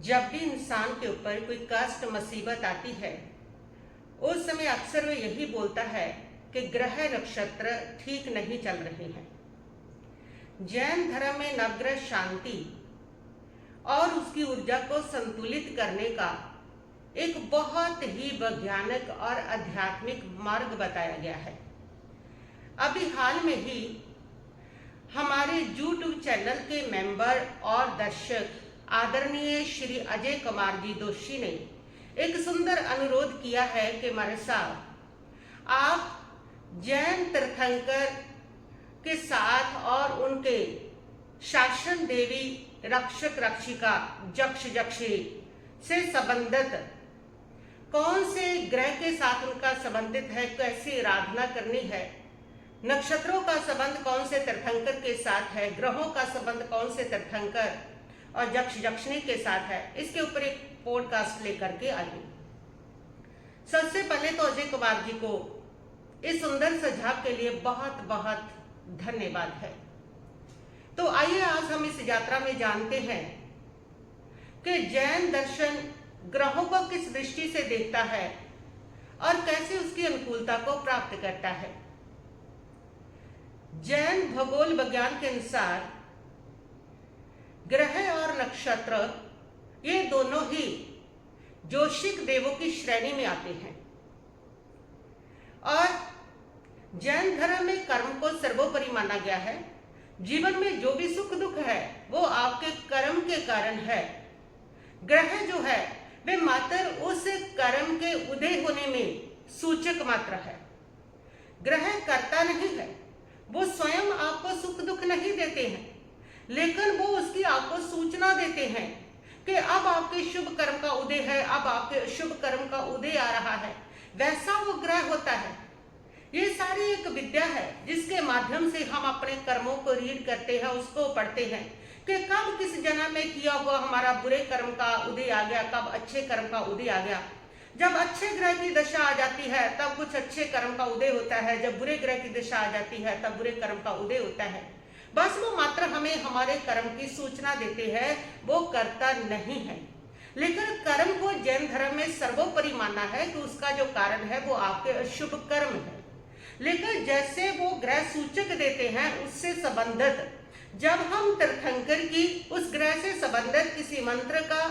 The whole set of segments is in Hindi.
जब भी इंसान के ऊपर कोई कष्ट मुसीबत आती है उस समय अक्सर वो यही बोलता है कि ग्रह नक्षत्र ठीक नहीं चल रहे हैं। जैन धर्म में नवग्रह शांति और उसकी ऊर्जा को संतुलित करने का एक बहुत ही वैज्ञानिक और आध्यात्मिक मार्ग बताया गया है। अभी हाल में ही हमारे यूट्यूब चैनल के मेंबर और दर्शक आदरणीय श्री अजय कुमार जी दोषी ने एक सुंदर अनुरोध किया है कि मारे साहब आप जैन तीर्थंकर के साथ और उनके शासन देवी रक्षक रक्षिका जक्ष जक्षी से संबंधित कौन से ग्रह के साथ उनका संबंधित है, कैसी आराधना करनी है, नक्षत्रों का संबंध कौन से तीर्थंकर के साथ है, ग्रहों का संबंध कौन से तीर्थंकर और जक्ष जक्षिणी के साथ है, इसके ऊपर एक पॉडकास्ट लेकर के आई। सबसे पहले तो अजय कुमार जी को इस सुंदर सुझाव के लिए बहुत बहुत धन्यवाद है। तो आइए आज हम इस यात्रा में जानते हैं कि जैन दर्शन ग्रहों को किस दृष्टि से देखता है और कैसे उसकी अनुकूलता को प्राप्त करता है। जैन भूगोल विज्ञान के अनुसार ग्रह और नक्षत्र ये दोनों ही ज्योतिषिक देवों की श्रेणी में आते हैं और जैन धर्म में कर्म को सर्वोपरि माना गया है। जीवन में जो भी सुख दुख है वो आपके कर्म के कारण है। ग्रह जो है वे मात्र उस कर्म के उदय होने में सूचक मात्र है। ग्रह कर्ता नहीं है, वो स्वयं आपको सुख दुख नहीं देते हैं, लेकिन वो उसकी आपको सूचना देते हैं कि अब आपके शुभ कर्म का उदय है, अब आपके शुभ कर्म का उदय आ रहा है। वैसा वो ग्रह होता है। ये सारी एक विद्या है जिसके माध्यम से हम अपने कर्मों को रीड करते हैं, उसको पढ़ते हैं कि कब किस जन्म में किया हुआ हमारा बुरे कर्म का उदय आ गया, कब अच्छे कर्म का उदय आ गया। जब अच्छे ग्रह की दशा आ जाती है तब कुछ अच्छे कर्म का उदय होता है, जब बुरे ग्रह की दशा आ जाती है तब बुरे कर्म का उदय होता है। बस वो मात्र हमें हमारे कर्म की सूचना देते हैं, वो कर्ता नहीं है। लेकिन कर्म को जैन धर्म में सर्वोपरि माना है कि उसका जो कारण है वो आपके शुभ कर्म है। लेकिन जैसे वो ग्रह सूचक देते हैं उससे संबंधित जब हम तीर्थंकर की उस ग्रह से संबंधित किसी मंत्र का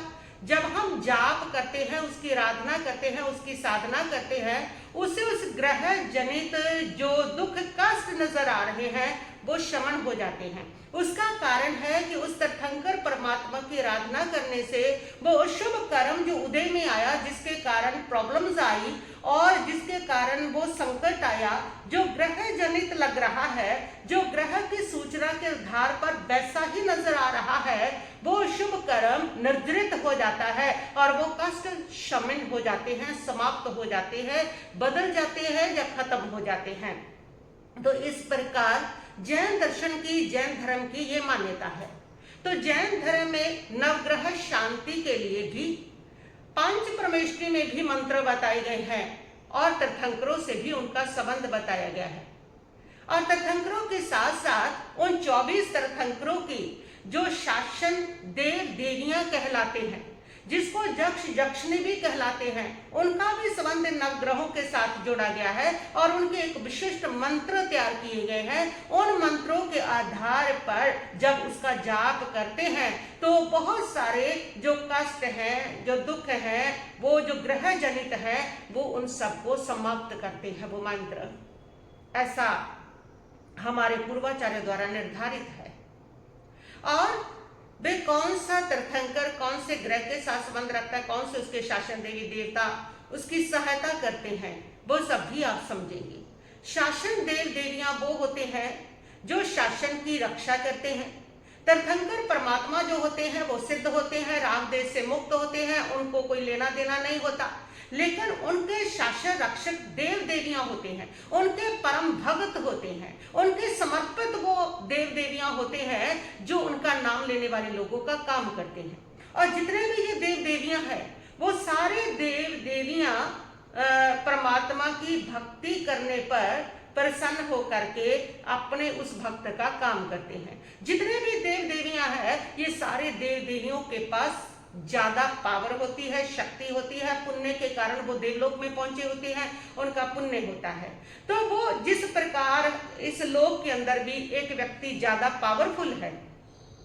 जब हम जाप करते हैं, उसकी आराधना करते हैं, उसकी साधना करते हैं, उसे उस ग्रह जनित जो दुख कष्ट नजर आ रहे हैं वो शमन हो जाते हैं। उसका कारण है कि उस तीर्थंकर परमात्मा की आराधना करने से वो शुभ कर्म जो उदय में आया, जिसके कारण प्रॉब्लम्स आई और जिसके कारण वो संकट आया, जो ग्रह जनित लग रहा है, जो ग्रह की सूचना के आधार पर वैसा ही नजर आ रहा है, वो शुभ कर्म निर्जरित हो जाता है और वो कष्ट शमन हो जाते हैं, समाप्त हो जाते हैं, बदल जाते हैं या खत्म हो जाते हैं। तो इस प्रकार जैन दर्शन की, जैन धर्म की ये मान्यता है। तो जैन धर्म में नवग्रह शांति के लिए भी पंच परमेष्ठी में भी मंत्र बताए गए हैं और तीर्थंकरों से भी उनका संबंध बताया गया है। और तीर्थंकरों के साथ साथ उन 24 तीर्थंकरों की जो शासन देव देवियां कहलाते हैं, जिसको जक्ष जक्षिणी भी कहलाते हैं, उनका भी संबंध नवग्रहों के साथ जोड़ा गया है और उनके एक विशिष्ट मंत्र तैयार किए गए हैं। उन मंत्रों के आधार पर जब उसका जाप करते हैं तो बहुत सारे जो कष्ट हैं, जो दुख हैं, वो जो ग्रह जनित है, वो उन सबको समाप्त करते हैं वो मंत्र। ऐसा हमारे पूर्वाचार्य द्वारा निर्धारित है। और वे कौन सा तीर्थंकर कौन से ग्रह के साथ संबंध रखता है, कौन से उसके शासन देवी देवता उसकी सहायता करते हैं, वो सब भी आप समझेंगे। शासन देव देवियां वो होते हैं जो शासन की रक्षा करते हैं। तीर्थंकर परमात्मा जो होते हैं वो सिद्ध होते हैं, रामदेव से मुक्त होते हैं, उनको कोई लेना देना नहीं होता। लेकिन उनके शासन रक्षक देव देवियां होते हैं, उनके परम भक्त होते हैं, उनके समर्पित वो देव देवियां होते हैं जो उनका नाम लेने वाले लोगों का काम करते हैं। और जितने भी ये देव देवियां हैं वो सारे देव देवियां परमात्मा की भक्ति करने पर प्रसन्न होकर के अपने उस भक्त का काम करते हैं। जितने भी देव देवियां हैं ये सारे देव देवियों के पास ज्यादा पावर होती है, शक्ति होती है, पुण्य के कारण वो देवलोक में पहुंचे होते हैं, उनका पुण्य होता है। तो वो जिस प्रकार इस लोक के अंदर भी एक व्यक्ति ज्यादा पावरफुल है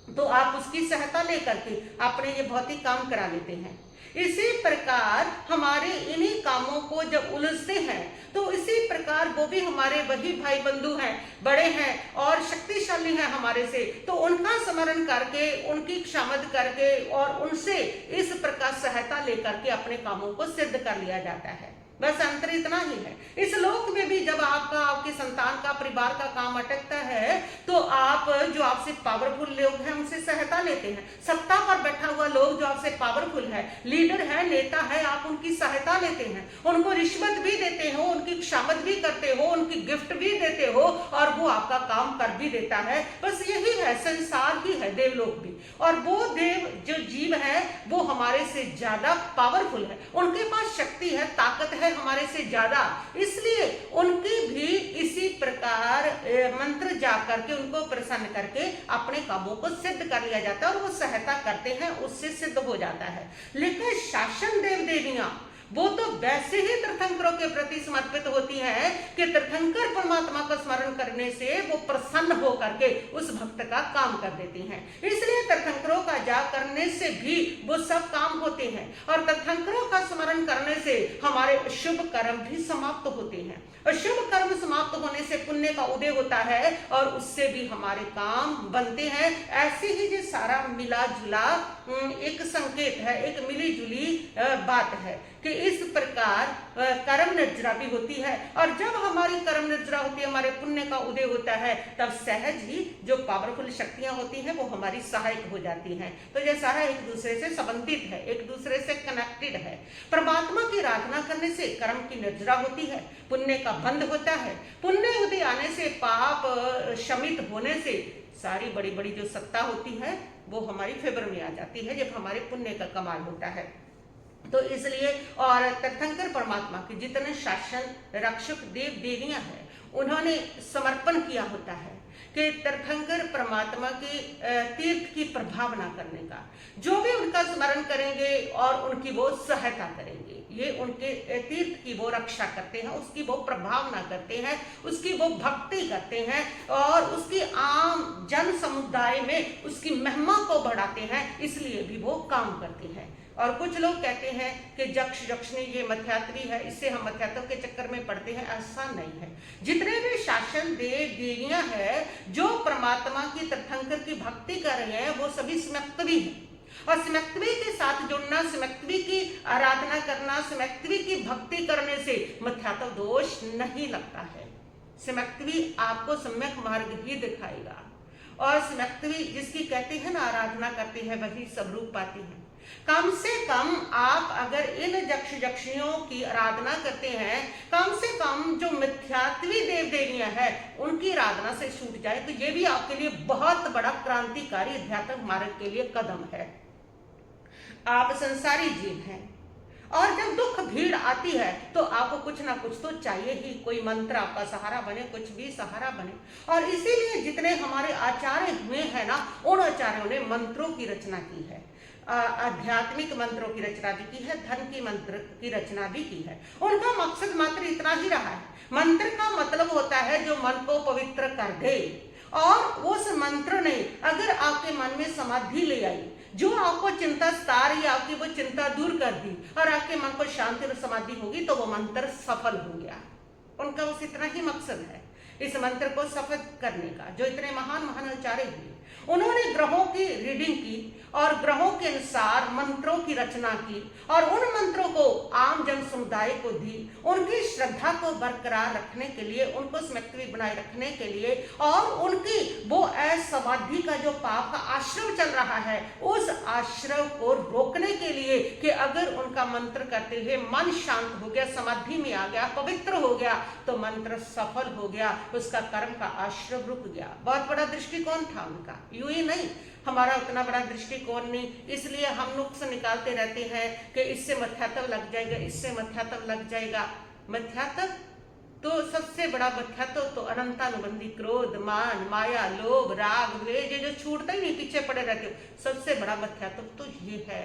तो आप उसकी सहायता लेकर के अपने ये भौतिक काम करा लेते हैं। इसी प्रकार हमारे इन्हीं कामों को जब उलझते हैं तो इसी प्रकार वो भी हमारे वही भाई बंधु हैं, बड़े हैं और शक्तिशाली हैं हमारे से, तो उनका स्मरण करके, उनकी क्षमता करके और उनसे इस प्रकार सहायता लेकर के अपने कामों को सिद्ध कर लिया जाता है। बस अंतर इतना ही है। इस लोक में भी जब आपका, आपकी संतान का, परिवार का काम अटकता है तो आप जो आपसे पावरफुल लोग हैं उनसे सहायता लेते हैं। सत्ता पर बैठा हुआ लोग जो आपसे पावरफुल है, लीडर है, नेता है, आप उनकी सहायता लेते हैं, उनको रिश्वत भी देते हो, उनकी क्षमत भी करते हो, उनकी गिफ्ट भी देते हो और वो आपका काम कर भी देता है। बस यही है, संसार ही है, देवलोक भी। और वो देव जो जीव है वो हमारे से ज्यादा पावरफुल है, उनके पास शक्ति है, ताकत है हमारे से ज्यादा, इसलिए उनकी भी इसी प्रकार मंत्र जाप करके उनको प्रसन्न करके अपने कामों को सिद्ध कर लिया जाता है और वो सहायता करते हैं, उससे सिद्ध हो जाता है। लेकिन शासन देव देवियां वो तो वैसे ही तीर्थंकरों के प्रति समर्पित होती हैं कि तीर्थंकर परमात्मा का स्मरण करने से वो प्रसन्न हो करके उस भक्त का काम कर देती हैं। इसलिए तीर्थंकरों का जाप करने से भी वो सब काम होते हैं और तीर्थंकरों का स्मरण करने से हमारे शुभ कर्म भी समाप्त होते हैं और शुभ कर्म समाप्त होने से पुण्य का उदय होता है और उससे भी हमारे काम बनते हैं। ऐसे ही जो सारा मिला जुला एक संकेत है, एक मिली जुली बात है कि इस प्रकार कर्म निर्जरा भी होती है और जब हमारी कर्म निर्जरा होती है, हमारे पुण्य का उदय होता है, तब सहज ही जो पावरफुल शक्तियां होती हैं वो हमारी सहायक हो जाती हैं। तो ये सारा एक दूसरे से संबंधित है, एक दूसरे से कनेक्टेड है। परमात्मा की आराधना करने से कर्म की निर्जरा होती है, पुण्य का बंध होता है, पुण्य उदय आने से, पाप शमित होने से सारी बड़ी बड़ी जो सत्ता होती है वो हमारी फेवर में आ जाती है जब हमारे पुण्य का कमाल होता है। तो इसलिए और तीर्थंकर परमात्मा के जितने शासन रक्षक देव देवियां हैं उन्होंने समर्पण किया होता है कि तीर्थंकर परमात्मा की तीर्थ की प्रभावना करने का, जो भी उनका स्मरण करेंगे और उनकी वो सहायता करेंगे, ये उनके तीर्थ की वो रक्षा करते हैं, उसकी वो प्रभावना करते हैं, उसकी वो भक्ति करते हैं और उसकी आम जन समुदाय में उसकी महिमा को बढ़ाते हैं, इसलिए भी वो काम करते हैं। और कुछ लोग कहते हैं कि जक्ष जक्षिणी ये मध्यात्री है, इससे हम मध्यात्व के चक्कर में पड़ते हैं, ऐसा नहीं है। जितने भी शासन देव देवियां हैं जो परमात्मा की तीर्थंकर की भक्ति कर रहे हैं वो सभी स्मक्तवी हैं और स्मक्तवी के साथ जुड़ना, स्मक्तवी की आराधना करना, स्मक्तवी की भक्ति करने से मध्यात्व दोष नहीं लगता है। स्मक्तवी आपको सम्यक मार्ग ही दिखाएगा और स्मक्तवी जिसकी कहते हैं ना आराधना करते हैं वही सब रूप पाती है। कम से कम आप अगर इन जक्ष जक्षियों की आराधना करते हैं, कम से कम जो मिथ्यात्वी देव देवियां हैं उनकी आराधना से छूट जाए तो ये भी आपके लिए बहुत बड़ा क्रांतिकारी अध्यात्म मार्ग के लिए कदम है। आप संसारी जीव हैं और जब दुख भीड़ आती है तो आपको कुछ ना कुछ तो चाहिए ही, कोई मंत्र आपका सहारा बने, कुछ भी सहारा बने। और इसीलिए जितने हमारे आचार्य हुए हैं ना, उन आचार्यों ने मंत्रों की रचना की है, आध्यात्मिक मंत्रों की रचना भी की है, धन की मंत्र की रचना भी की है। उनका मकसद मात्र इतना ही रहा है। मंत्र का मतलब होता है जो मन को पवित्र कर दे और उस मंत्र ने अगर आपके मन में समाधि ले आई, जो आपको चिंता सता रही है आपकी वो चिंता दूर कर दी और आपके मन को शांति और समाधि होगी तो वो मंत्र सफल हो गया। उनका बस इतना ही मकसद है इस मंत्र को सफल करने का। जो इतने महान महान आचार्य हुए उन्होंने ग्रहों की रीडिंग की और ग्रहों के अनुसार मंत्रों की रचना की और उन मंत्रों को आम जन समुदाय को दी, उनकी श्रद्धा को बरकरार रखने के लिए, उनको स्मृति बनाए रखने के लिए और उनकी वो असमाधि का जो पाप का आश्रव चल रहा है उस आश्रव को रोकने के लिए कि अगर उनका मंत्र करते हुए मन शांत हो गया, समाधि में आ गया, पवित्र हो गया तो मंत्र सफल हो गया, उसका कर्म का आश्रव रुक गया। बहुत बड़ा दृष्टिकोण था उनका। यूं ही नहीं, हमारा उतना बड़ा दृष्टिकोण नहीं, इसलिए हम नुक्स निकालते रहते हैं कि इससे मध्यात्व लग जाएगा, इससे मध्यात्व लग जाएगा। मध्यात्व तो सबसे बड़ा मध्यात्व तो अनंतानुबंधी क्रोध, मान, माया, लोभ, राग, द्वेष, ये जो छूटता ही नहीं, पीछे पड़े रहते हो, सबसे बड़ा मध्यात्व तो ये है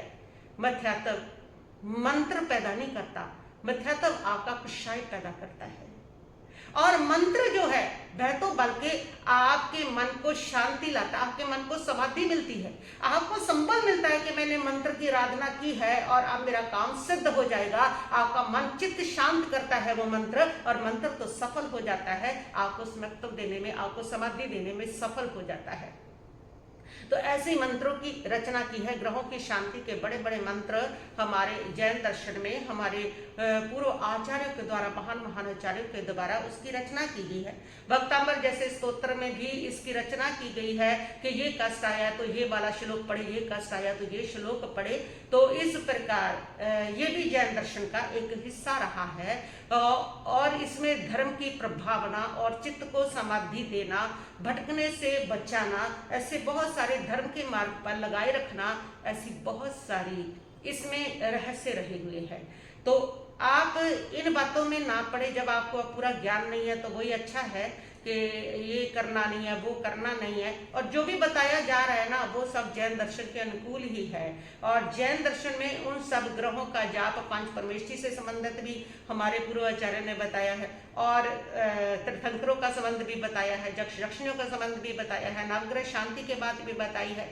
मध्यात्व मंत्र पैदा नहीं करता, मध्यात्व आकांक्षाएं पैदा करता है। और मंत्र जो है वह तो बल्कि आपके मन को शांति लाता है, आपके मन को समाधि मिलती है, आपको संबल मिलता है कि मैंने मंत्र की आराधना की है और अब मेरा काम सिद्ध हो जाएगा। आपका मन चित्त शांत करता है वो मंत्र, और मंत्र तो सफल हो जाता है, आपको स्मृति देने में, आपको समाधि देने में सफल हो जाता है। तो ऐसे मंत्रों की रचना की है। ग्रहों की शांति के बड़े बड़े मंत्र हमारे जैन दर्शन में हमारे पूर्व आचार्यों के द्वारा, महान महान आचार्यों के द्वारा उसकी रचना की गई है। भक्तांबर जैसे स्तोत्र में भी इसकी रचना की गई है कि ये कष्ट आया तो ये वाला श्लोक पढ़े, ये कष्ट आया तो ये श्लोक पढ़े। तो इस प्रकार ये भी जैन दर्शन का एक हिस्सा रहा है। और इसमें धर्म की प्रभावना और चित्त को समाधि देना, भटकने से बचाना, ऐसे बहुत सारे धर्म के मार्ग पर लगाए रखना, ऐसी बहुत सारी इसमें रहस्य रहे हुए हैं। तो आप इन बातों में ना पड़े, जब आपको पूरा ज्ञान नहीं है तो वही अच्छा है कि ये करना नहीं है, वो करना नहीं है। और जो भी बताया जा रहा है ना वो सब जैन दर्शन के अनुकूल ही है। और जैन दर्शन में उन सब ग्रहों का जाप पांच परमेष्ठी से संबंधित भी हमारे पूर्वाचार्य ने बताया है, और तीर्थंकरों का संबंध भी बताया है, यक्षिणियों का संबंध भी बताया है, नवग्रह शांति के बात भी बताई है।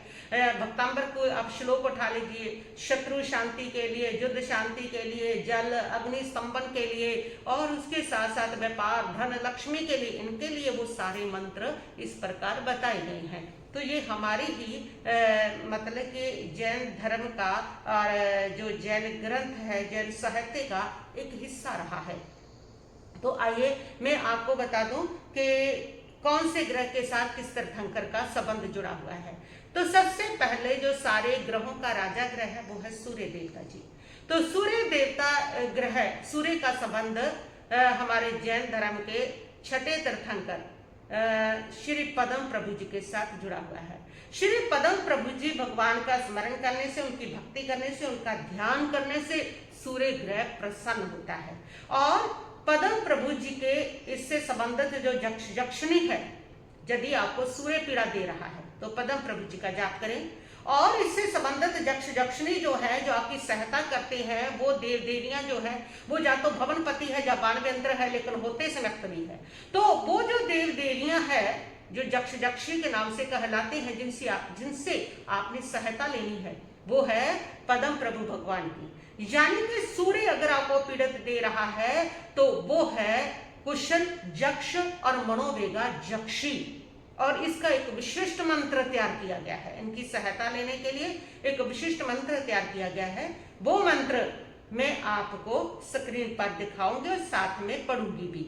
भक्तांबर को आप श्लोक उठा लीजिए, शत्रु शांति के लिए, युद्ध शांति के लिए, जल अग्नि स्तंभन के लिए, और उसके साथ साथ व्यापार धन लक्ष्मी के लिए, इनके लिए वो सारे मंत्र इस प्रकार बताए गए हैं। तो ये हमारी ही मतलब कि जैन धर्म का और जो जैन ग्रंथ है, जैन साहित्य का एक हिस्सा रहा है। तो आइए मैं आपको बता दूं कि कौन से ग्रह के साथ किस तीर्थंकर का संबंध जुड़ा हुआ है। तो सबसे पहले जो सारे ग्रहों का राजा ग्रह है वो है सूर्य देवता जी। तो सूर्य देवता ग्रह, सूर्य का संबंध हमारे जैन धर्म के छठे तीर्थंकर श्री पद्म प्रभु जी के साथ जुड़ा हुआ है। श्री पद्म प्रभु जी भगवान का स्मरण करने से, उनकी भक्ति करने से, उनका ध्यान करने से सूर्य ग्रह प्रसन्न होता है। और पद्म प्रभु जी के इससे संबंधित जो यक्षिणी है, यदि आपको सूर्य पीड़ा दे रहा है तो पद्म प्रभु जी का जाप करें। और इससे संबंधित यक्षिणी जो है, जो आपकी सहायता करते हैं, वो देव देवियां जो है, वो या तो भवनपति है या बाणव्यंत्र है, लेकिन होते समय भी है। तो वो जो देव देवियां है जो यक्षी के नाम से कहलाते हैं, जिनसे आपने सहायता लेनी है, वो है पद्म प्रभु भगवान की। यानी कि सूर्य अगर आपको पीड़ित दे रहा है तो वो है कुशल यक्ष और मनोवेगा यक्षी। और इसका एक विशिष्ट मंत्र तैयार किया गया है, इनकी सहायता लेने के लिए एक विशिष्ट मंत्र तैयार किया गया है। वो मंत्र मैं आपको स्क्रीन पर दिखाऊंगी और साथ में पढ़ूंगी भी।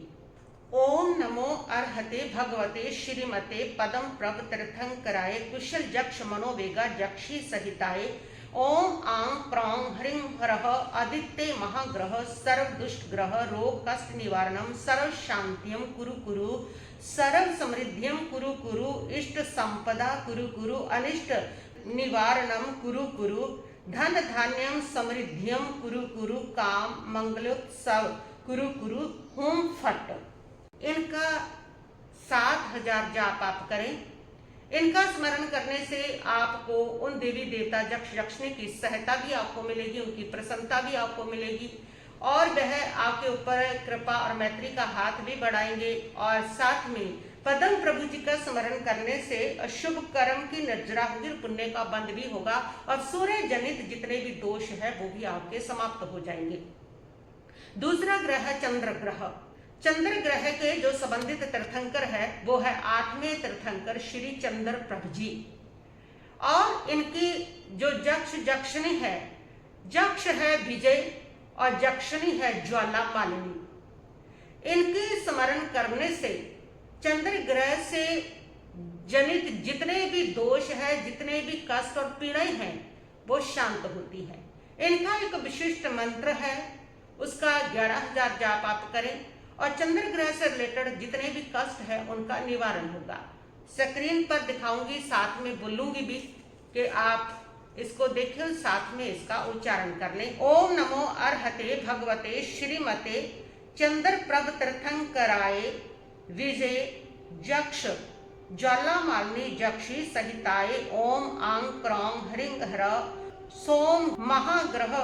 ओम नमो अर्हते भगवते श्रीमते पदम प्रभ तीर्थंकराय कुशल यक्ष मनोवेगा यक्षी सहिताय। ओम आं प्रौं ह्रीं हरः आदित्य महाग्रह सर्व दुष्ट ग्रह रोग कष्ट निवारणम सर्व शांतियम कुरु कुरु सर्व समृद्धियम कुरु कुरु इष्ट संपदा कुरु कुरु अनिष्ट निवारणम कुरु कुरु धन धान्यम समृद्धियम कुरु कुरु काम मंगलोत्सव कुरु कुरु होम फट। इनका 7000 जाप आप करें। इनका स्मरण करने से आपको उन देवी देवता यक्ष यक्षिणी की सहायता भी आपको मिलेगी, उनकी प्रसन्नता भी आपको मिलेगी, और वह आपके ऊपर कृपा और मैत्री का हाथ भी बढ़ाएंगे। और साथ में पद्म प्रभु जी का स्मरण करने से अशुभ कर्म की निर्जरा होगी, पुण्य का बंध भी होगा, और सूर्य जनित जितने भी दोष है वो भी आपके समाप्त हो जाएंगे। दूसरा ग्रह है चंद्र ग्रह। चंद्र ग्रह के जो संबंधित तीर्थंकर है वो है 8वें तीर्थंकर श्री चंद्र प्रभु जी। और इनकी जो यक्ष यक्षिणी है, यक्ष है विजय और यक्षिणी है ज्वाला मालिनी। इनके स्मरण करने से चंद्र ग्रह से जनित जितने भी दोष है, जितने भी कष्ट और पीड़ाएं हैं, वो शांत होती है। इनका एक विशिष्ट मंत्र है, उसका 11000 जाप आप करें, और चंद्र ग्रह से रिलेटेड जितने भी कष्ट है उनका निवारण होगा। स्क्रीन पर दिखाऊंगी, साथ में बोलूंगी भी कि आप इसको देखिए, साथ में इसका उच्चारण कर लें। ओम नमो अर्हते भगवते श्रीमते चंद्र प्रभ तीर्थंकराय विजय यक्ष ज्वाला मालिनी यक्षी सहिताय। ओम आं क्रौं ह्रीं हर सोम महाग्रह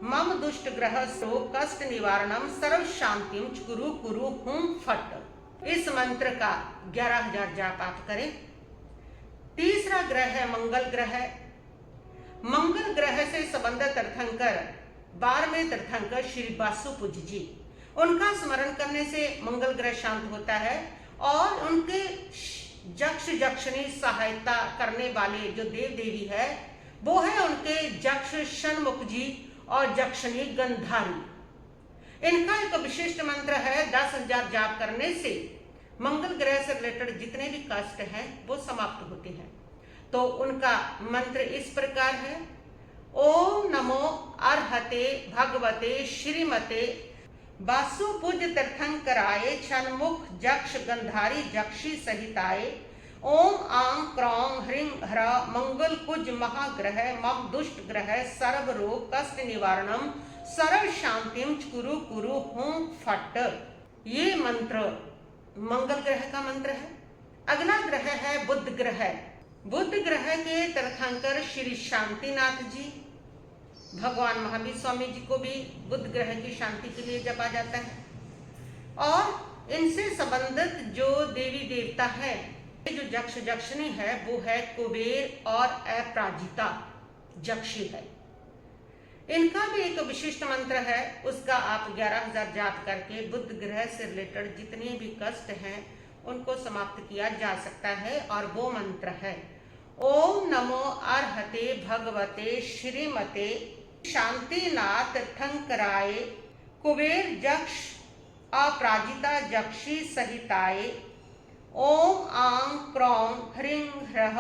मम दुष्ट ग्रह शोक कष्ट निवारणम सर्व शांतिम कुरु कुरु हुम फट। इस मंत्र का 11,000 जाप आप करें। तीसरा ग्रह है मंगल ग्रह। मंगल ग्रह से संबंधित तीर्थंकर 12वें तीर्थंकर श्री वासुपूज्य जी, उनका स्मरण करने से मंगल ग्रह शांत होता है और उनके जक्ष जक्षिणी सहायता करने वाले जो देव देवी है वो है उनके जक्ष षणमुख जी और जक्षिणी गंधारी। इनका एक विशिष्ट मंत्र है। 10,000 जाप करने से मंगल ग्रह से रिलेटेड जितने भी कष्ट हैं वो समाप्त होते हैं। तो उनका मंत्र इस प्रकार है। ओम नमो अर्हते भगवते श्रीमते वासुपूज्य तीर्थंकराय षण्मुख जक्ष गंधारी जक्षी सहिताय ओम आं क्रौं ह्रीं ह्र मंगल कुज महाग्रह मम दुष्ट ग्रह सर्व रोग कष्ट निवारणम सर्व शांतिम कुरु कुरु हुम फट। ये मंत्र मंगल ग्रह का मंत्र है। अगला ग्रह है बुध ग्रह। बुध ग्रह के तीर्थंकर श्री शांतिनाथ जी, भगवान महावीर स्वामी जी को भी बुध ग्रह की शांति के लिए जपा जाता है। और इनसे संबंधित जो देवी देवता है, जो जक्ष जक्षिणी है वो है कुबेर और अपराजिता जक्षी है। इनका भी एक विशिष्ट मंत्र है। उसका आप 11,000 जाप करके बुध ग्रह से रिलेटेड जितने भी कष्ट हैं उनको समाप्त किया जा सकता है। और वो मंत्र है ओम नमो अर्हते भगवते श्रीमते शांतिनाथ तीर्थंकराय कुबेर जक्ष अपराजिता जक्षी सहिताय ओम आं क्रौं ह्रीं ह्रः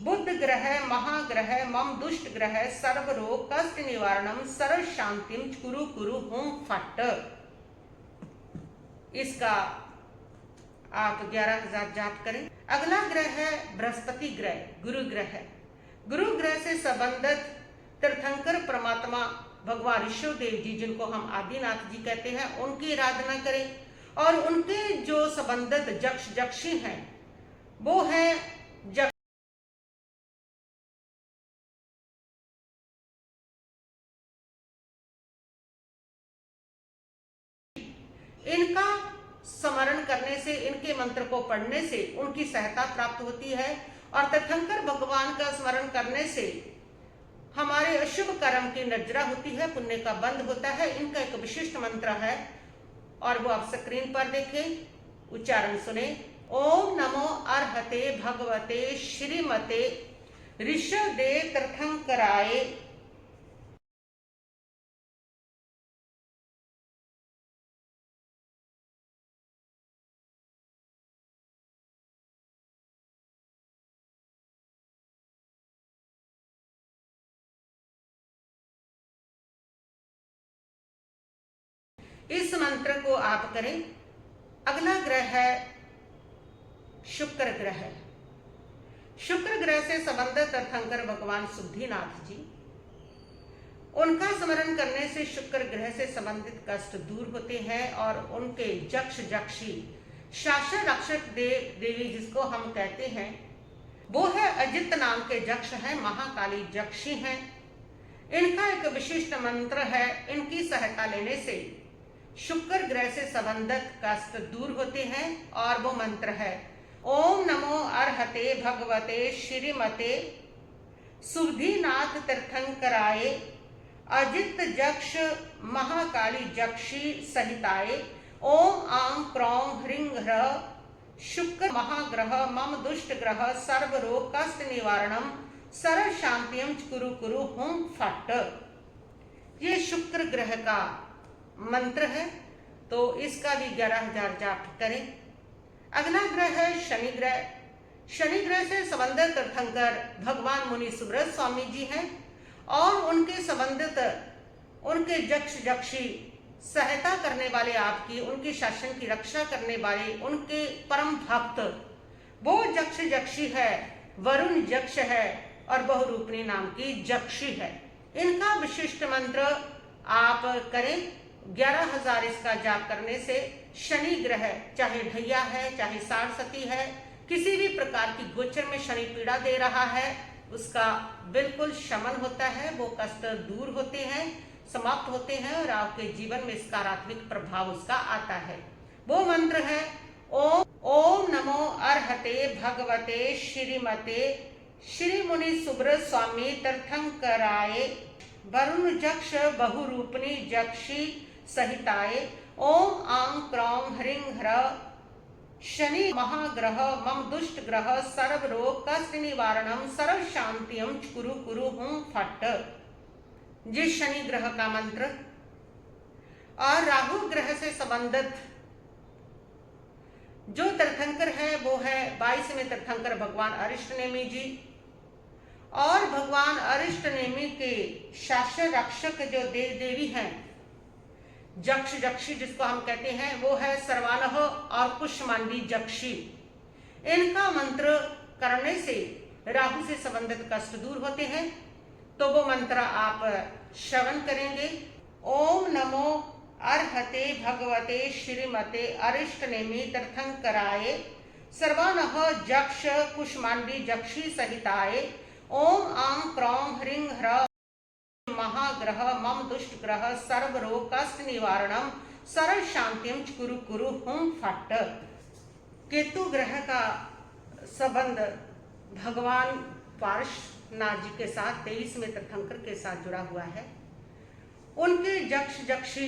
बुध ग्रह महाग्रह मम दुष्ट ग्रह सर्व रोग कष्ट निवारणम सर्व शांतिम कुरु कुरु हुम फट। इसका आप 11,000 जाप करें। अगला ग्रह है बृहस्पति ग्रह, गुरु ग्रह। गुरु ग्रह से संबंधित तीर्थंकर परमात्मा भगवान ऋषभ देव जी, जिनको हम आदिनाथ जी कहते हैं, उनकी आराधना करें। और उनके जो संबंधित जक्ष जक्षी हैं वो है इनका स्मरण करने से, इनके मंत्र को पढ़ने से उनकी सहायता प्राप्त होती है। और तीर्थंकर भगवान का स्मरण करने से हमारे अशुभ कर्म की नजरा होती है, पुण्य का बंद होता है। इनका एक विशिष्ट मंत्र है और वो आप स्क्रीन पर देखें, उच्चारण सुने। ओम नमो अर्हते भगवते श्रीमते ऋषभदेव तीर्थंकराय इस मंत्र को आप करें। अगला ग्रह है शुक्र ग्रह। शुक्र ग्रह से संबंधित तीर्थंकर भगवान सिद्धिनाथ जी, उनका स्मरण करने से शुक्र ग्रह से संबंधित कष्ट दूर होते हैं। और उनके जक्ष जक्षी शासन रक्षक देव देवी जिसको हम कहते हैं वो है अजित नाम के जक्ष हैं, महाकाली जक्षी हैं। इनका एक विशिष्ट मंत्र है। इनकी सहायता लेने से शुक्र ग्रह से संबंधित कष्ट दूर होते हैं। और वो मंत्र है ओम नमो अर्हते भगवते श्रीमते सुधिनाथ तीर्थंकराय अजित जक्ष महाकाली जक्षी सहिताय ओम आं क्रौं ह्रीं ह्रः शुक्र महाग्रह मम दुष्ट ग्रह सर्व रोग कष्ट निवारणम सर्व शांतिम कुरु कुरु हुम फट। ये शुक्र ग्रह का मंत्र है। तो इसका भी 11,000 जाप करें। अगला ग्रह है शनि ग्रह। शनि ग्रह से संबंधित तीर्थंकर भगवान मुनि सुब्रत स्वामी जी हैं। और उनके संबंधित उनके जक्ष जक्षी सहायता करने वाले, आपकी उनके शासन की रक्षा करने वाले उनके परम भक्त वो जक्ष जक्षी है, वरुण जक्ष है और बहुरूपणी नाम की जक्षी है। इनका विशिष्ट मंत्र आप करें। 11,000 इसका जाप करने से शनि ग्रह, चाहे ढैया है चाहे सारस्वती है, किसी भी प्रकार की गोचर में शनि पीड़ा दे रहा है, उसका बिल्कुल शमन होता है, वो कष्ट दूर होते हैं, समाप्त होते हैं और आपके जीवन में सकारात्मक प्रभाव उसका आता है। वो मंत्र है ओम ओम नमो अर्हते भगवते श्रीमते श्री मुनि सुब्र स्वामी तीर्थंकराय वरुण जक्ष बहुरूपणी जक्षी सहिताय ओम आं क्रौम ह्रीं ह्र शनि महाग्रह मम दुष्ट ग्रह सर्व रोग कष्ट निवारणम सर्व शांतियम कुरु कुरु हूं फट। जिस शनि ग्रह का मंत्र और राहु ग्रह से संबंधित जो तीर्थंकर है वो है 22वें तीर्थंकर भगवान अरिष्टनेमी जी। और भगवान अरिष्टनेमी के शासक रक्षक जो देव देवी हैं जक्ष जक्षी जिसको हम कहते हैं वो है सर्वानह और कुष्मांडी जक्षी। इनका मंत्र करने से राहु से संबंधित कष्ट दूर होते हैं। तो वो मंत्र आप श्रवण करेंगे। ओम नमो अर्हते भगवते श्रीमते अरिष्टनेमी तीर्थंकराय सर्वानह जक्ष कुष्मांडी जक्षी सहिताय ओम आं क्रौम ह्रीं ह्र महाग्रह मम दुष्ट ग्रह सर्व रोग कष्ट निवारणम सर्व शांतिम कुरु कुरु हुम फट। केतु ग्रह का संबंध भगवान पार्श्वनाथ जी के साथ 23वें तीर्थंकर के साथ जुड़ा हुआ है। उनके जक्ष जक्षी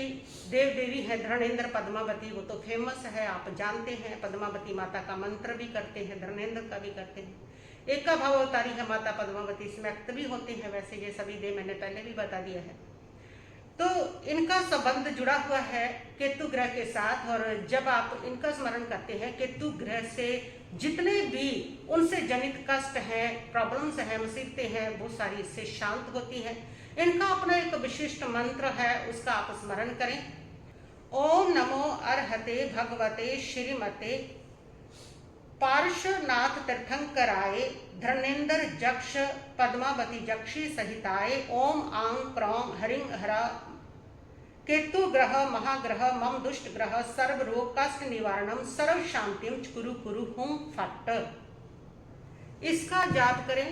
देव देवी है धर्मेंद्र पद्मावती, वो तो फेमस है, आप जानते हैं। पद्मावती माता का मंत्र भी करते हैं, धर्मेंद्र का भी करते हैं। एक का भाव अवतारी है माता पद्मावती, इसमें अक्त भी होते हैं। वैसे ये सभी देव मैंने पहले भी बता दिया है। तो इनका संबंध जुड़ा हुआ है केतु ग्रह के साथ। और जब आप इनका स्मरण करते हैं केतु ग्रह से जितने भी उनसे जनित कष्ट हैं, प्रॉब्लम्स हैं, मुसीबतें हैं, वो सारी इससे शांत होती हैं। इनका अपना एक विशिष्ट मंत्र है, उसका आप स्मरण करें। ओम नमो अर्हते भगवते श्रीमते पार्श्वनाथ तीर्थंकराय धर्मेंद्र जक्ष पद्मावती जक्षी सहिताय ओम आं क्रौम ह्रीं ह्र केतु ग्रह महाग्रह मम दुष्ट ग्रह सर्व रोग कष्ट निवारणम सर्व शांतिम कुरु कुरु हुं फट। इसका जाप करें,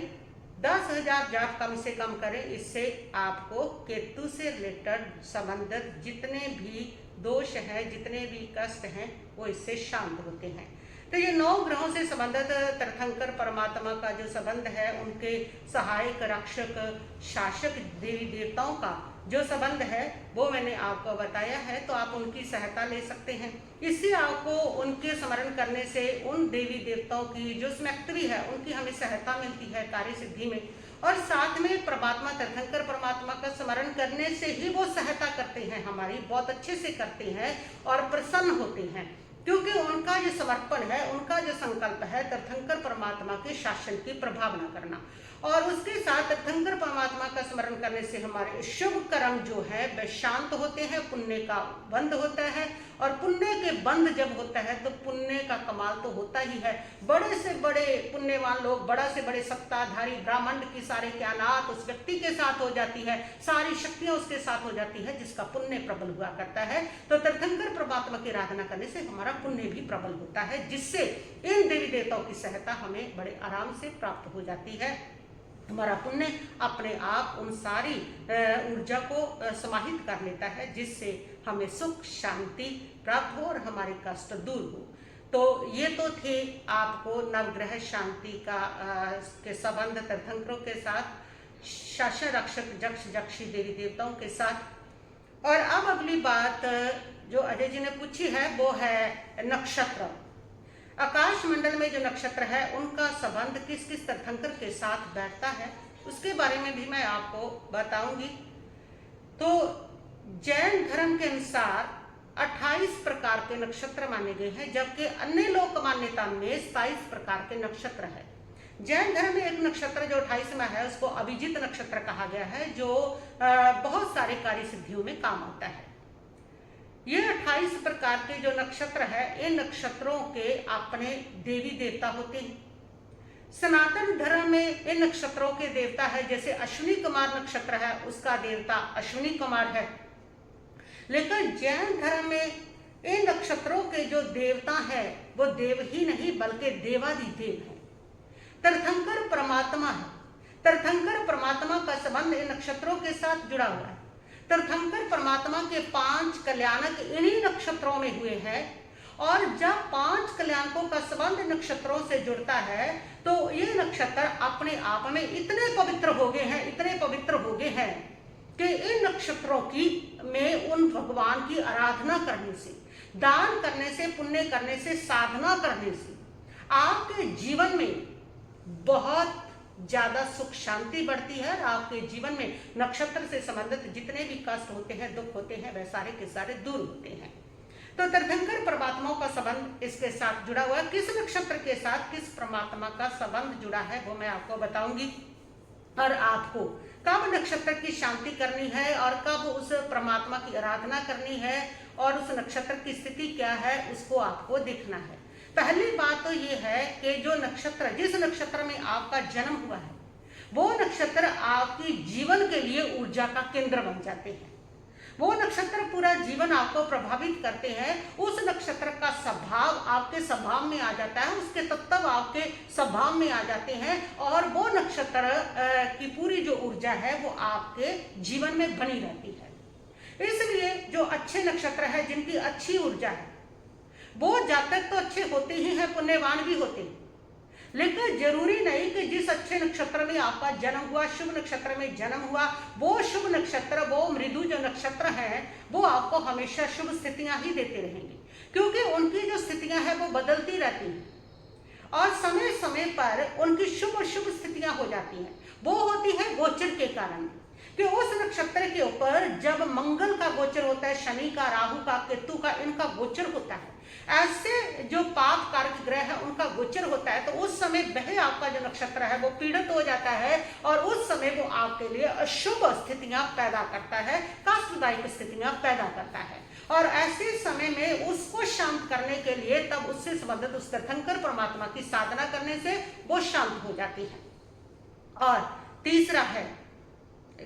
10,000 जाप कम से कम करें। इससे आपको केतु से रिलेटेड संबंधित जितने भी दोष हैं, जितने भी कष्ट हैं, वो इससे शांत होते हैं। तो ये 9 ग्रहों से संबंधित तीर्थंकर परमात्मा का जो संबंध है, उनके सहायक रक्षक शासक देवी देवताओं का जो संबंध है वो मैंने आपको बताया है। तो आप उनकी सहायता ले सकते हैं। इससे आपको उनके स्मरण करने से उन देवी देवताओं की जो स्मृति है उनकी हमें सहायता मिलती है कार्य सिद्धि में। और साथ में परमात्मा तीर्थंकर परमात्मा का स्मरण करने से ही वो सहायता करते हैं, हमारी बहुत अच्छे से करते हैं और प्रसन्न होते हैं। क्योंकि उनका जो समर्पण है, उनका जो संकल्प है तीर्थंकर परमात्मा के शासन की प्रभावना करना। और उसके साथ तीर्थंकर परमात्मा का स्मरण करने से हमारे शुभ कर्म जो है वे शांत होते हैं, पुण्य का बंध होता है। और पुण्य के बंध जब होता है तो पुण्य का कमाल तो होता ही है। बड़े से बड़े पुण्यवान लोग, बड़ा से बड़े सत्ताधारी ब्राह्मण की सारे ज्ञानात उस व्यक्ति के साथ हो जाती है, सारी शक्तियां उसके साथ हो जाती है जिसका पुण्य प्रबल हुआ करता है। तो तीर्थंकर परमात्मा की आराधना करने से हमारा पुण्य भी प्रबल होता है, जिससे इन देवी देवताओं की सहायता हमें बड़े आराम से प्राप्त हो जाती है। हमारा पुण्य अपने आप उन सारी ऊर्जा को समाहित कर लेता है, जिससे हमें सुख शांति प्राप्त हो और हमारे कष्ट दूर हो। तो ये तो थे आपको नवग्रह शांति का के संबंध तीर्थंकरों के साथ, शासन रक्षक जक्ष जक्षी देवी देवताओं के साथ। और अब अगली बात जो अजय जी ने पूछी है वो है नक्षत्र। आकाश मंडल में जो नक्षत्र है उनका संबंध किस किस तीर्थंकर के साथ बैठता है, उसके बारे में भी मैं आपको बताऊंगी। तो जैन धर्म के अनुसार 28 प्रकार के नक्षत्र माने गए हैं, जबकि अन्य लोक मान्यता में 27 प्रकार के नक्षत्र है। जैन धर्म में एक नक्षत्र जो 28वां है उसको अभिजीत नक्षत्र कहा गया है, जो बहुत सारे कार्य सिद्धियों में काम आता है। ये 28 प्रकार के जो नक्षत्र है, इन नक्षत्रों के अपने देवी देवता होते हैं। सनातन धर्म में इन नक्षत्रों के देवता है, जैसे अश्विनी कुमार नक्षत्र है उसका देवता अश्विनी कुमार है। लेकिन जैन धर्म में इन नक्षत्रों के जो देवता है वो देव ही नहीं बल्कि देवादिदेव है, तीर्थंकर परमात्मा है। तीर्थंकर परमात्मा का संबंध इन नक्षत्रों के साथ जुड़ा हुआ है। तीर्थंकर परमात्मा के 5 कल्याणक इन्हीं नक्षत्रों में हुए हैं, और जब 5 कल्याणकों का संबंध नक्षत्रों से जुड़ता है तो ये नक्षत्र अपने आप में इतने पवित्र हो गए हैं, इतने पवित्र हो गए हैं कि इन नक्षत्रों की में उन भगवान की आराधना करने से, दान करने से, पुण्य करने से, साधना करने से आपके जीवन में बहुत ज्यादा सुख शांति बढ़ती है। आपके जीवन में नक्षत्र से संबंधित जितने भी कष्ट होते हैं, दुख होते हैं, वह सारे के सारे दूर होते हैं। तो तीर्थंकर परमात्माओं का संबंध इसके साथ जुड़ा हुआ है। किस नक्षत्र के साथ किस परमात्मा का संबंध जुड़ा है वो मैं आपको बताऊंगी, और आपको कब नक्षत्र की शांति करनी है और कब उस परमात्मा की आराधना करनी है और उस नक्षत्र की स्थिति क्या है उसको आपको देखना है। पहली बात तो ये है कि जो नक्षत्र, जिस नक्षत्र में आपका जन्म हुआ है, वो नक्षत्र आपकी जीवन के लिए ऊर्जा का केंद्र बन जाते हैं। वो नक्षत्र पूरा जीवन आपको प्रभावित करते हैं। उस नक्षत्र का स्वभाव आपके स्वभाव में आ जाता है, उसके तत्व आपके स्वभाव में आ जाते हैं, और वो नक्षत्र की पूरी जो ऊर्जा है वो आपके जीवन में बनी रहती है। इसलिए जो अच्छे नक्षत्र है, जिनकी अच्छी ऊर्जा है, वो जातक तो अच्छे होते ही हैं, पुण्यवान भी होते हैं, लेकिन जरूरी नहीं कि जिस अच्छे नक्षत्र में आपका जन्म हुआ, शुभ नक्षत्र में जन्म हुआ, वो शुभ नक्षत्र, वो मृदु जो नक्षत्र है, वो आपको हमेशा शुभ स्थितियां ही देते रहेंगे, क्योंकि उनकी जो स्थितियां हैं वो बदलती रहती हैं और समय समय पर उनकी शुभ शुभ स्थितियां हो जाती हैं। वो होती है गोचर के कारण, कि उस नक्षत्र के ऊपर जब मंगल का गोचर होता है, शनि का, राहु का, केतु का, इनका गोचर होता है, ऐसे जो पाप कारक ग्रह है उनका गोचर होता है, तो उस समय वह आपका जो नक्षत्र है वो पीड़ित हो जाता है, और उस समय वो आपके लिए अशुभ स्थितियां पैदा करता है, कष्टदायक स्थितियां पैदा करता है। और ऐसे समय में उसको शांत करने के लिए तब उससे संबंधित उस तीर्थंकर परमात्मा की साधना करने से वो शांत हो जाती है। और तीसरा है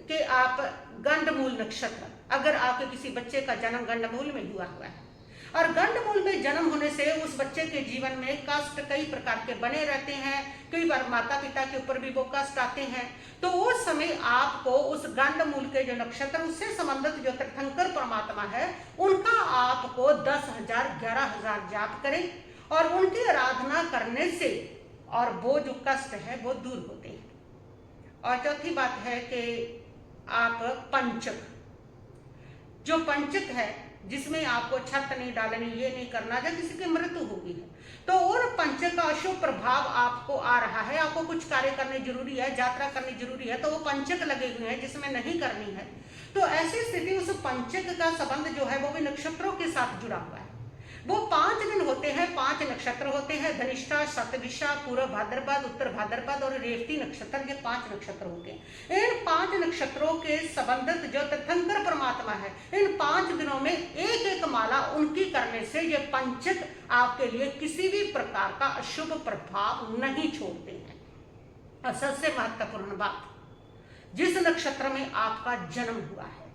कि आप गंडमूल नक्षत्र, अगर आपके किसी बच्चे का जन्म गंडमूल में हुआ है और गंडमूल में जन्म होने से उस बच्चे के जीवन में कष्ट कई प्रकार के बने रहते हैं, कई बार माता पिता के ऊपर भी वो कष्ट आते हैं, तो उस समय आपको उस गंडमूल के जो नक्षत्र, उससे संबंधित जो तीर्थंकर परमात्मा है, उनका आपको 10,000 11,000 जाप करें, और उनकी आराधना करने से और वो जो कष्ट है वो दूर होते हैं। और चौथी बात है कि आप पंचक, जो पंचक है जिसमें आपको छत नहीं डालनी, ये नहीं करना, जब किसी की मृत्यु होगी है तो और पंचक का अशुभ प्रभाव आपको आ रहा है, आपको कुछ कार्य करने जरूरी है, यात्रा करनी जरूरी है, तो वो पंचक लगे हुए हैं जिसमें नहीं करनी है, तो ऐसी स्थिति उस पंचक का संबंध जो है वो भी नक्षत्रों के साथ जुड़ा हुआ है। वो 5 दिन होते हैं, 5 नक्षत्र होते हैं, धनिष्ठा, शतभिषा, पूर्व भाद्रपद, उत्तर भाद्रपद और रेवती नक्षत्र, ये 5 नक्षत्र होते हैं। इन 5 नक्षत्रों के संबंधित जो तीर्थंकर परमात्मा है, इन 5 दिनों में एक एक माला उनकी करने से ये पंचक आपके लिए किसी भी प्रकार का अशुभ प्रभाव नहीं छोड़ते हैं। और सबसे महत्वपूर्ण बात, जिस नक्षत्र में आपका जन्म हुआ है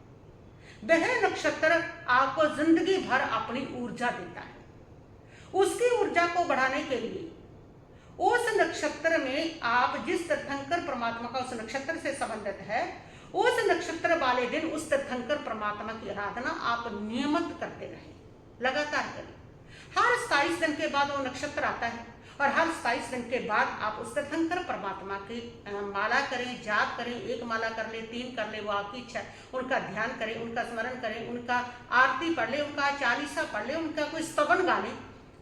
वह नक्षत्र आपको जिंदगी भर अपनी ऊर्जा देता है। उसकी ऊर्जा को बढ़ाने के लिए उस नक्षत्र में आप जिस तीर्थंकर परमात्मा का उस नक्षत्र से संबंधित है, उस नक्षत्र वाले दिन उस तीर्थंकर परमात्मा की आराधना आप नियमित करते रहें, लगातार करें। हर 27 दिन के बाद वो नक्षत्र आता है और हर 27 दिन के बाद आप उस तीर्थंकर परमात्मा की माला करें, जाप करें, 1 माला कर ले, 3 कर ले, वो आपकी इच्छा, उनका ध्यान करें, उनका स्मरण करें, उनका आरती पढ़ ले, उनका चालीसा पढ़ ले, उनका कोई स्तवन गा ले,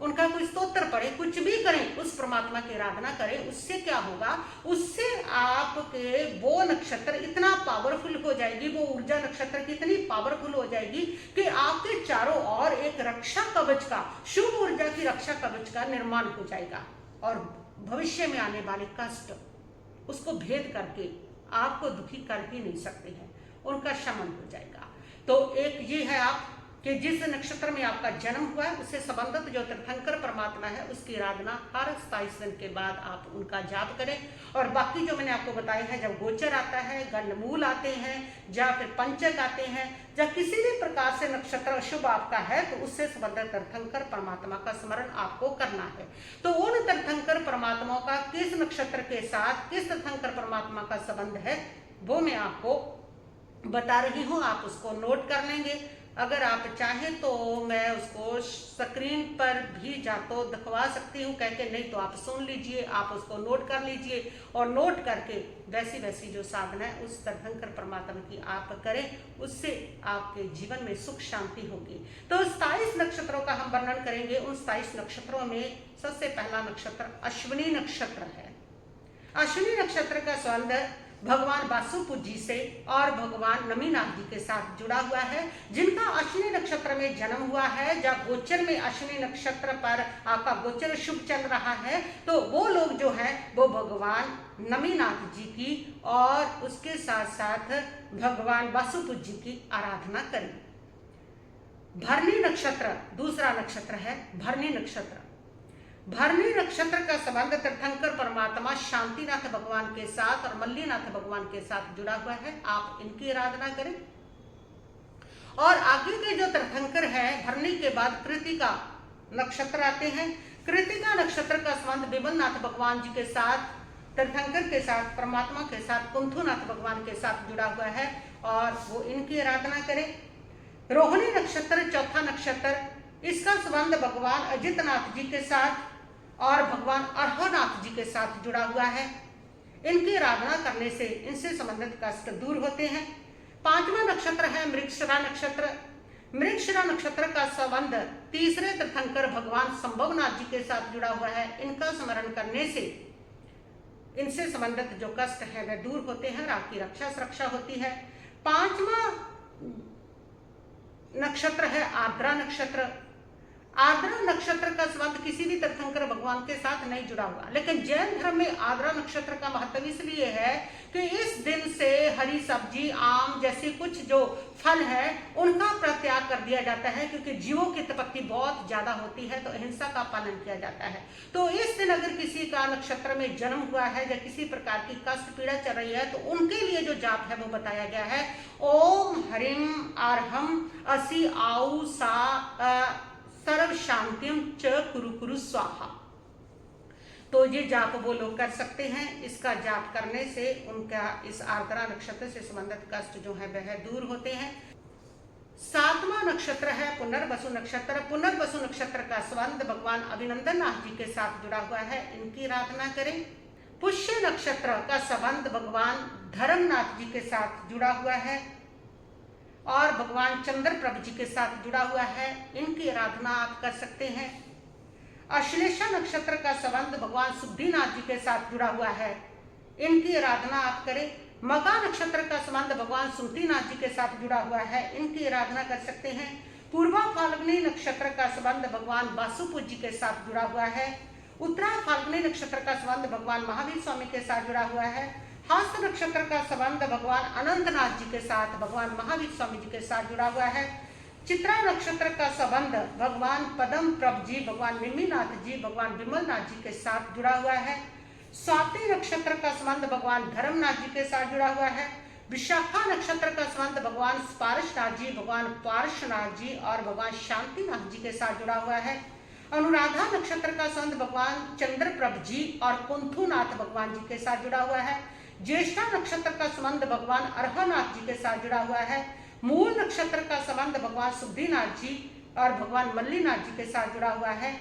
उनका कोई स्तोत्र पढ़े, कुछ भी करें, उस परमात्मा की आराधना करें। उससे क्या होगा, उससे आपके वो नक्षत्र इतना पावरफुल हो जाएगी, वो ऊर्जा नक्षत्र की इतनी पावरफुल हो जाएगी कि आपके चारों ओर एक रक्षा कवच का, शुभ ऊर्जा की रक्षा कवच का निर्माण हो जाएगा, और भविष्य में आने वाले कष्ट उसको भेद करके आपको दुखी कर ही नहीं सकते हैं, उनका शमन हो जाएगा। तो एक ये है, आप कि जिस नक्षत्र में आपका जन्म हुआ है उससे संबंधित जो तीर्थंकर परमात्मा है उसकी आराधना हर 27 दिन के बाद आप उनका जाप करें। और बाकी जो मैंने आपको बताया है, जब गोचर आता है, गंडमूल आते हैं, या फिर पंचक आते हैं, या किसी भी प्रकार से नक्षत्र शुभ आपका है तो उससे संबंधित तीर्थंकर परमात्मा का स्मरण आपको करना है। तो उन तीर्थंकर परमात्माओं का किस नक्षत्र के साथ किस तीर्थंकर परमात्मा का संबंध है वो मैं आपको बता रही हूँ, आप उसको नोट कर लेंगे। अगर आप चाहें तो मैं उसको स्क्रीन पर भी जा तो दिखवा सकती हूँ कह के, नहीं तो आप सुन लीजिए, आप उसको नोट कर लीजिए और नोट करके वैसी वैसी जो साधना है उस तीर्थंकर परमात्मा की आप करें, उससे आपके जीवन में सुख शांति होगी। तो 27 नक्षत्रों का हम वर्णन करेंगे। उन 27 नक्षत्रों में सबसे पहला नक्षत्र अश्विनी नक्षत्र है। अश्विनी नक्षत्र का संबंध भगवान वासुपुर जी से और भगवान नमीनाथ जी के साथ जुड़ा हुआ है। जिनका अश्विनी नक्षत्र में जन्म हुआ है, जब गोचर में अश्विनी नक्षत्र पर आपका गोचर शुभ चल रहा है, तो वो लोग जो हैं वो भगवान नमीनाथ जी की और उसके साथ साथ भगवान वासुपुर जी की आराधना करें। भरणी नक्षत्र दूसरा नक्षत्र है। भरणी नक्षत्र, भरणी नक्षत्र का संबंध तीर्थंकर परमात्मा शांतिनाथ भगवान के साथ और मल्लीनाथ भगवान के साथ जुड़ा हुआ है। आप इनकी आराधना करें। और आगे के जो तीर्थंकर है, भरणी के बाद कृतिका नक्षत्र आते हैं। कृतिका नक्षत्र का संबंध विमलनाथ भगवान जी के साथ, तीर्थंकर के साथ, परमात्मा के साथ, कुंथुनाथ भगवान के साथ जुड़ा हुआ है और वो इनकी आराधना करें। रोहिणी नक्षत्र चौथा नक्षत्र, इसका संबंध भगवान अजितनाथ जी के साथ और भगवान अर्हनाथ जी के साथ जुड़ा हुआ है। इनकी आराधना करने से इनसे संबंधित कष्ट दूर होते हैं। पांचवा नक्षत्र है मृगशिरा नक्षत्र। मृगशिरा नक्षत्र का संबंध तीसरे तीर्थंकर भगवान संभवनाथ जी के साथ जुड़ा हुआ है। इनका स्मरण करने से इनसे संबंधित जो कष्ट है वह दूर होते हैं और आपकी रक्षा सुरक्षा होती है। पांचवा नक्षत्र है आर्द्रा नक्षत्र। आर्द्रा नक्षत्र का संबंध किसी भी तीर्थंकर भगवान के साथ नहीं जुड़ा हुआ, लेकिन जैन धर्म में आर्द्रा नक्षत्र का महत्व इसलिए है कि इस दिन से हरी सब्जी, आम जैसे कुछ जो फल है उनका परित्याग कर दिया जाता है, क्योंकि जीवों की तपत्ति बहुत ज्यादा होती है, तो अहिंसा का पालन किया जाता है। तो इस दिन अगर किसी का नक्षत्र में जन्म हुआ है या किसी प्रकार की कष्ट पीड़ा चल रही है तो उनके लिए जो जाप है वो बताया गया है। ओम हरिम अर्हम असि आउ सा सर्व शांतिम च कुरु कुरु स्वाहा। तो ये जाप वो लोग कर सकते हैं। इसका जाप करने से उनका इस आर्द्रा नक्षत्र से संबंधित कष्ट जो है वह दूर होते हैं। सातवां नक्षत्र है पुनर्वसु नक्षत्र। पुनर्वसु नक्षत्र का संबंध भगवान अभिनंदन नाथ जी के साथ जुड़ा हुआ है। इनकी आराधना करें। पुष्य नक्षत्र का संबंध भगवान धर्मनाथ जी के साथ जुड़ा हुआ है और भगवान चंद्र प्रभु जी के साथ जुड़ा हुआ है। इनकी आराधना आप कर सकते हैं। अश्लेषा नक्षत्र का संबंध भगवान सुब्धीनाथ जी के साथ जुड़ा हुआ है। इनकी आराधना आप करें। मगा नक्षत्र का संबंध भगवान सुमतीनाथ जी के साथ जुड़ा हुआ है। इनकी आराधना कर सकते हैं। पूर्वा फाल्गुनी नक्षत्र का संबंध भगवान वासुपुर जी के साथ जुड़ा हुआ है। उत्तरा फाल्गुनी नक्षत्र का संबंध भगवान महावीर स्वामी के साथ जुड़ा हुआ है। हस्त नक्षत्र का संबंध भगवान अनंतनाथ जी के साथ, भगवान महावीर स्वामी जी के साथ जुड़ा हुआ है। चित्रा नक्षत्र का संबंध भगवान पदम प्रभु जी, भगवान निमिनाथ जी, भगवान विमलनाथ जी के साथ जुड़ा हुआ है। स्वाति नक्षत्र का संबंध भगवान धर्मनाथ जी के साथ जुड़ा हुआ है। विशाखा नक्षत्र का संबंध भगवान पारसनाथ जी, भगवान पार्श्वनाथ जी और भगवान शांतिनाथ जी के साथ जुड़ा हुआ है। अनुराधा नक्षत्र का संबंध भगवान चंद्र प्रभु जी और कुंथुनाथ भगवान जी के साथ जुड़ा हुआ है। ज्येष्ठा नक्षत्र का संबंध भगवान अर्हनाथ जी के साथ जुड़ा हुआ है। मूल नक्षत्र का संबंध भगवान सुब्धीनाथ जी और भगवान मल्लीनाथ जी के साथ जुड़ा हुआ है।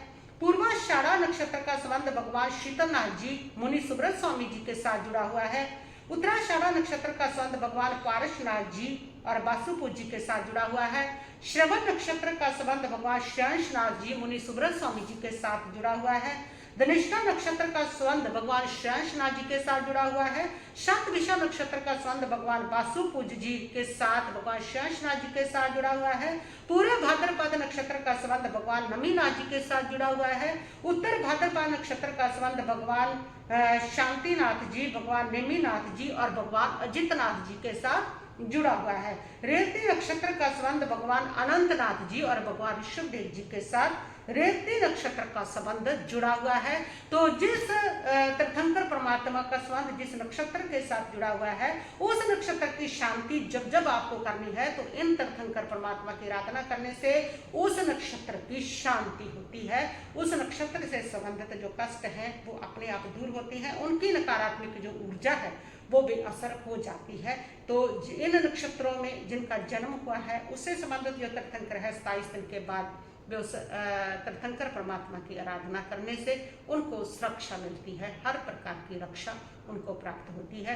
पूर्वाषाढ़ा नक्षत्र का संबंध भगवान शीतलनाथ जी, मुनि सुब्रत स्वामी जी के साथ जुड़ा हुआ है। उत्तराषाढ़ा नक्षत्र का संबंध भगवान पारसनाथ जी और वासुपुर जी के साथ जुड़ा हुआ है। श्रवण नक्षत्र का संबंध भगवान श्रेयांशनाथ जी, मुनि सुब्रत स्वामी जी के साथ जुड़ा हुआ है। धनिष्ठा नक्षत्र का संबंध भगवान श्रेयांशनाथ जी के साथ जुड़ा हुआ है। शतभिषा नक्षत्र का संबंध भगवान वासुपुर जी के साथ, भगवान श्रेयांशनाथ जी के साथ जुड़ा हुआ है। पूरे भाद्रपद नक्षत्र का संबंध भगवान नमीनाथ जी के साथ जुड़ा हुआ है। उत्तर भाद्रपद नक्षत्र का संबंध भगवान शांतिनाथ जी, भगवान नेमिनाथ जी और भगवान अजितनाथ जी के साथ जुड़ा हुआ है। रेवती नक्षत्र का संबंध भगवान अनंतनाथ जी और भगवान शिवदेव जी के साथ रेवती नक्षत्र का संबंध जुड़ा हुआ है। तो जिस तीर्थंकर परमात्मा का संबंध जिस नक्षत्र के साथ जुड़ा हुआ है, उस नक्षत्र की शांति जब जब आपको करनी है तो इन तीर्थंकर परमात्मा की आराधना करने से उस नक्षत्र की शांति होती है। उस नक्षत्र से संबंधित जो कष्ट हैं वो अपने आप दूर होती हैं, उनकी नकारात्मक जो ऊर्जा है वो बेअसर हो जाती है। तो इन नक्षत्रों में जिनका जन्म हुआ है उससे संबंधित जो तीर्थंकर है 27 दिन के बाद वे उस तीर्थंकर परमात्मा की आराधना करने से उनको सुरक्षा मिलती है, हर प्रकार की रक्षा उनको प्राप्त होती है।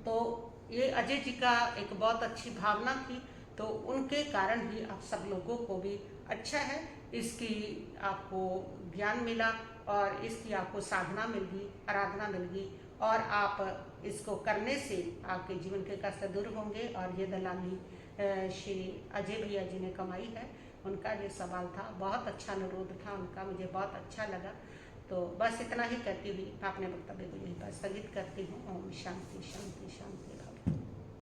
तो ये अजय जी का एक बहुत अच्छी भावना थी, तो उनके कारण ही आप सब लोगों को भी अच्छा है, इसकी आपको ज्ञान मिला और इसकी आपको साधना मिल गई, आराधना मिल गई और आप इसको करने से आपके जीवन के कष्ट दूर होंगे। और ये दलाली श्री अजय भैया जी ने कमाई है, उनका ये सवाल था, बहुत अच्छा अनुरोध था उनका, मुझे बहुत अच्छा लगा। तो बस इतना ही कहती हुई मैं अपने वक्तव्य को यहीं पर स्थगित करती हूँ। ओम शांति शांति शांति।